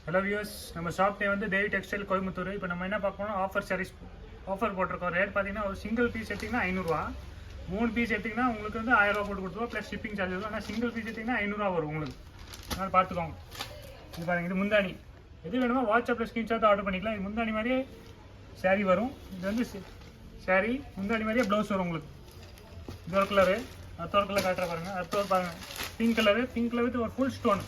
Hello views, நம்ம shop name வந்து தேவி textile Coimbatore. இப்போ நம்ம என்ன பார்க்கணும், ஆஃபர் சாரீஸ் ஆஃபர் போட்டிருக்கோம். ரேட் பார்த்தீங்கன்னா ஒரு சிங்கிள் பீஸ் எடுத்திங்கன்னா 500 3 பீஸ் எடுத்திங்கன்னா உங்களுக்கு வந்து 1000 போட்டு கொடுத்துருவோம் ப்ளஸ் ஷிப்பிங் சார்ஜ் வரும். ஆனால் சிங்கிள் பீஸ் எடுத்திங்கன்னா 500 வரும் உங்களுக்கு. அதனால் பார்த்துக்கோங்க. இது பாருங்கள், இது முந்தானி. எது வேணுமோ வாட்ஸ்அப்பில் ஸ்க்ரீன்ஷாட் ஆர்டர் பண்ணிக்கலாம். இது முந்தானி மாதிரியே சாரீ வரும். இது வந்து சாரீ முந்தானி மாதிரியே ப்ளவுஸ் வரும் உங்களுக்கு. இது ஒரு கலரு, அடுத்த ஒரு கலர் காட்டுற பாருங்கள். அடுத்த ஒரு பாருங்கள் pink colour, pink colour with ஒரு ஃபுல் ஸ்டோன்.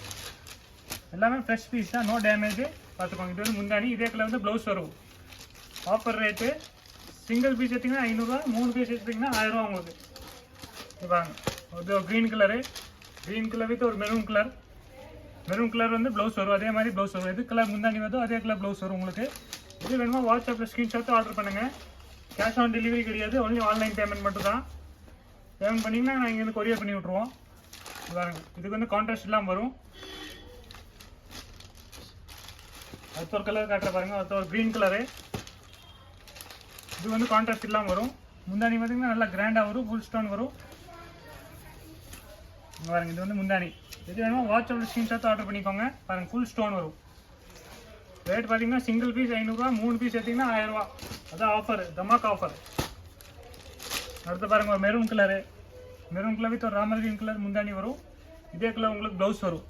எல்லாமே ஃப்ரெஷ் பீஸ் தான், நோ டேமேஜ். பார்த்துக்கோங்க. இது வந்து முந்தானி, இதே கலர் வந்து ப்ளவுஸ் வரும். ஆஃபர் ரேட்டு சிங்கிள் பீஸ் எடுத்திங்கன்னா 500, 3 பீஸ் எடுத்திங்கன்னா 1000 உங்களுக்கு. இது பாருங்க, இது ஒரு green colour, green colour with ஒரு மெரூன் கலர். மெரூன் கலர் வந்து ப்ளவுஸ் வரும், அதே மாதிரி ப்ளவுஸ் வரும். எது கலர் முந்தானி வருதோ அதே கலர் ப்ளவுஸ் வரும் உங்களுக்கு. இது வேணுமா வாட்ஸ்அப்பில் ஸ்க்ரீன்ஷாட் ஆர்டர் பண்ணுங்கள். கேஷ் ஆன் டெலிவரி கிடையாது, ஒன்லி ஆன்லைன் பேமெண்ட் மட்டும் தான். பேமெண்ட் பண்ணிங்கன்னா நாங்கள் இங்கே வந்து கொரியர் பண்ணி விட்ருவோம். பாருங்கள், இதுக்கு வந்து கான்ட்ராஸ்ட் இல்லாமல் வரும். அடுத்த ஒரு கலர் காட்டுற பாருங்க, அடுத்த ஒரு க்ரீன் கலரு. இது வந்து கான்ட்ராஸ்ட் இல்லாமல் வரும். முந்தானி பார்த்தீங்கன்னா நல்லா கிராண்டாக வரும், ஃபுல் ஸ்டோன் வரும். பாருங்க, இது வந்து முந்தானி. இது வேணுமோ வாட்ஸ்அப்பில் ஸ்க்ரீன்ஷாட் ஆர்டர் பண்ணிக்கோங்க. பாருங்கள், ஃபுல் ஸ்டோன் வரும். ரேட் பார்த்தீங்கன்னா சிங்கிள் பீஸ் 500, 3 பீஸ் எடுத்திங்கன்னா 1000. அதான் ஆஃபர், தமாக் ஆஃபர். அடுத்து பாருங்கள், ஒரு maroon colour, maroon colour with ஒரு ராமர் கிரீன் கலர் முந்தானி வரும். இதே கலர் உங்களுக்கு ப்ளவுஸ் வரும்.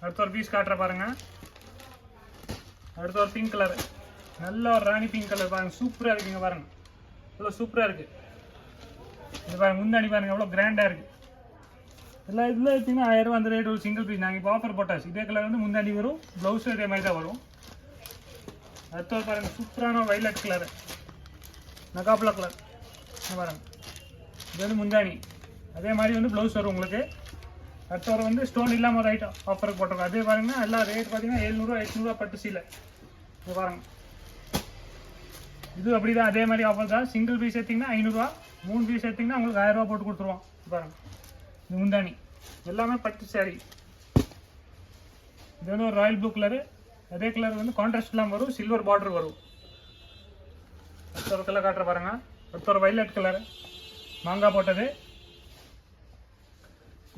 அடுத்த ஒரு பீஸ் காட்டுற பாருங்கள். அடுத்த ஒரு பிங்க் கலர், நல்ல ஒரு ராணி பிங்க் கலர். பாருங்கள், சூப்பராக இருக்குங்க. பாருங்கள், இவ்வளோ சூப்பராக இருக்குது. இது பாருங்கள், முந்தானி பாருங்கள் எவ்வளோ கிராண்டாக இருக்குது. எல்லா இதில் எடுத்திங்கன்னா 1000 அந்த ரேட். ஒரு சிங்கிள் பீஸ் நாங்கள் இப்போ ஆஃபர் போட்டாச்சு. இதே கலர் வந்து முந்தானி வரும், ப்ளவுஸும் இதே மாதிரி தான் வரும். அடுத்த ஒரு பாருங்கள், சூப்பரான வைலட் கலர், நகாப்லா கலர். பாருங்கள், இது வந்து முந்தானி, அதே மாதிரி வந்து ப்ளவுஸ் வரும் உங்களுக்கு. அடுத்த ஒரு வந்து ஸ்டோன் இல்லாமல் ஒரு ஐட்டம் ஆஃபருக்கு போட்டிருக்கோம். அதே பாருங்கன்னா எல்லா ரேட் பார்த்தீங்கன்னா 700, 800 பட்டு சீலை. இது பாருங்கள், இது அப்படி தான், அதே மாதிரி ஆஃபர் தான். சிங்கிள் பீஸ் எடுத்திங்கன்னா 500, 3 பீஸ் எடுத்திங்கன்னா உங்களுக்கு 1000 போட்டு கொடுத்துருவோம். பாருங்கள், இது முந்தானி, எல்லாமே பட்டு சாரி. இது வந்து ஒரு ராயல் ப்ளூ கலரு, அதே கலர் வந்து கான்ட்ராஸ்ட் இல்லாமல் வரும், சில்வர் பார்டர் வரும். அடுத்த ஒரு கலர் காட்டுற பாருங்கள். அடுத்த ஒரு வைலட் கலரு, மாங்காய் போட்டது.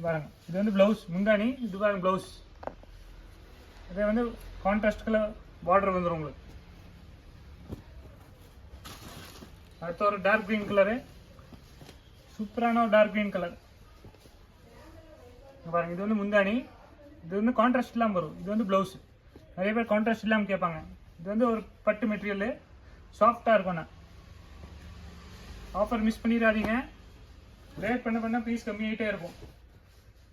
பாருங்கள், இது வந்து ப்ளவுஸ் முந்தானி. இது பாருங்கள் ப்ளவுஸ், அதே வந்து கான்ட்ராஸ்ட் கலர் பார்டர் வந்துடும் உங்களுக்கு. அடுத்த ஒரு டார்க் க்ரீன் கலரு, சூப்பரான ஒரு டார்க் க்ரீன் கலர். பாருங்கள், இது வந்து முந்தானி. இது வந்து கான்ட்ராஸ்ட் இல்லாமல் வரும். இது வந்து ப்ளவுஸ். நிறைய பேர் கான்ட்ராஸ்ட் இல்லாமல் கேட்பாங்க. இது வந்து ஒரு பட்டு மெட்டீரியல், சாஃப்டாக இருக்கும். நான் ஆஃபர் மிஸ் பண்ணிடாதீங்க. ரேட் பண்ண பீஸ் கம்மியாகிட்டே இருக்கும்.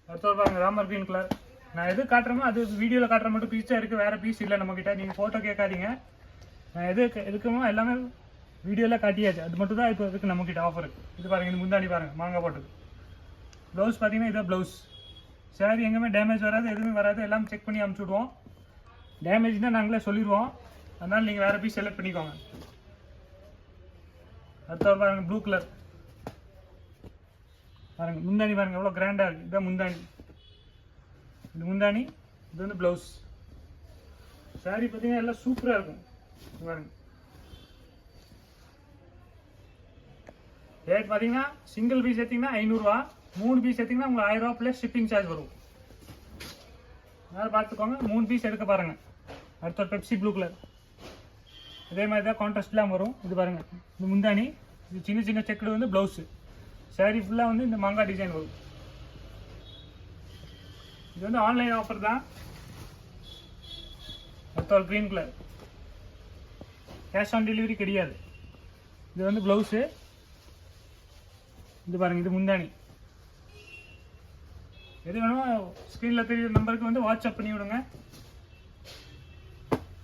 அடுத்த ஒரு பாருங்கள், ராமர் க்ரீன் கலர். நான் எது காட்டுறமோ அது வீடியோவில் காட்டுற மட்டும் பீஸ் தான் இருக்குது, வேறு பீஸ் இல்லை நம்மக்கிட்ட. நீங்கள் ஃபோட்டோ கேட்காதீங்க. நான் எது எதுக்குமோ எல்லாமே வீடியோவில் காட்டியாச்சு. அது மட்டும் தான் இப்போ இருக்குது நம்மக்கிட்ட ஆஃபருக்கு. இது பாருங்கள், இது முந்தானி பாருங்கள், மாங்காய் போட்டது. ப்ளவுஸ் பார்த்தீங்கன்னா இதான் ப்ளவுஸ். சாரி எங்கேயுமே டேமேஜ் வராது, எதுவுமே வராது. எல்லாம் செக் பண்ணி அனுப்பிச்சி விடுவோம். டேமேஜ்னால் நாங்களே சொல்லிடுவோம். அதனால் நீங்கள் வேறு பீஸ் செலக்ட் பண்ணிக்கோங்க. அடுத்த ஒரு பாருங்கள், ப்ளூ கலர். பாருங்கள், முந்தானி பாருங்கள் எவ்வளோ கிராண்டாக இருக்குது. இதுதான் முந்தானி. இது முந்தானி, இது வந்து ப்ளவுஸ். சாரி பார்த்தீங்கன்னா எல்லாம் சூப்பராக இருக்கும். பாருங்கள், ரேட் பார்த்தீங்கன்னா சிங்கிள் பீஸ் எடுத்திங்கன்னா 500, 3 பீஸ் எடுத்திங்கன்னா உங்களுக்கு 1000 ப்ளஸ் ஷிப்பிங் சார்ஜ் வரும். அதனால் பார்த்துக்கோங்க, 3 பீஸ் எடுக்க பாருங்கள். அடுத்த பெப்சி ப்ளூ கலர், இதே மாதிரி தான் கான்ட்ராஸ்ட் இல்லாமல் வரும். இது பாருங்கள், இது முந்தானி. இது சின்ன சின்ன செக்குடு வந்து ப்ளவுஸு. சாரி ஃபுல்லாக வந்து இந்த மாங்காய் டிசைன் வரும். இது வந்து ஆன்லைன் ஆஃபர் தான். அடுத்த ஒரு green colour, cash on delivery கிடையாது. இது வந்து ப்ளவுஸு. இது பாருங்கள், இது முந்தானி. எது வேணுமோ ஸ்க்ரீனில் தெரியுற நம்பருக்கு வந்து வாட்ஸ்அப் பண்ணி விடுங்க.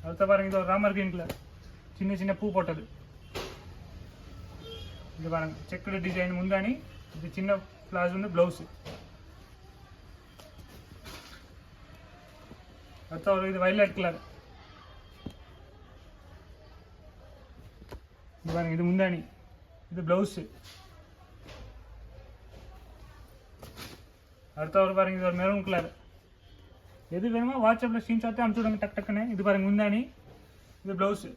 அடுத்த பாருங்கள், இது ஒரு ராமர் க்ரீன் கலர், சின்ன சின்ன பூ போட்டது. இது பாருங்கள், செக்குடு டிசைன் முந்தானி. இது சின்ன ஃப்ளாஸ் வந்து ப்ளவுஸு. அடுத்த ஒரு இது வைலட் கலர். இது பாருங்கள், இது முந்தானி, இது ப்ளவுஸு. அடுத்த ஒரு பாருங்கள், இது ஒரு மெரூன் கலர். எது வேணுமோ வாட்ஸ்அப்பில் ஸ்க்ரீன்ஷாட்டே அனுப்பிச்சி விடுங்க டக்குன்னு. இது பாருங்கள் முந்தானி, இது ப்ளவுஸு.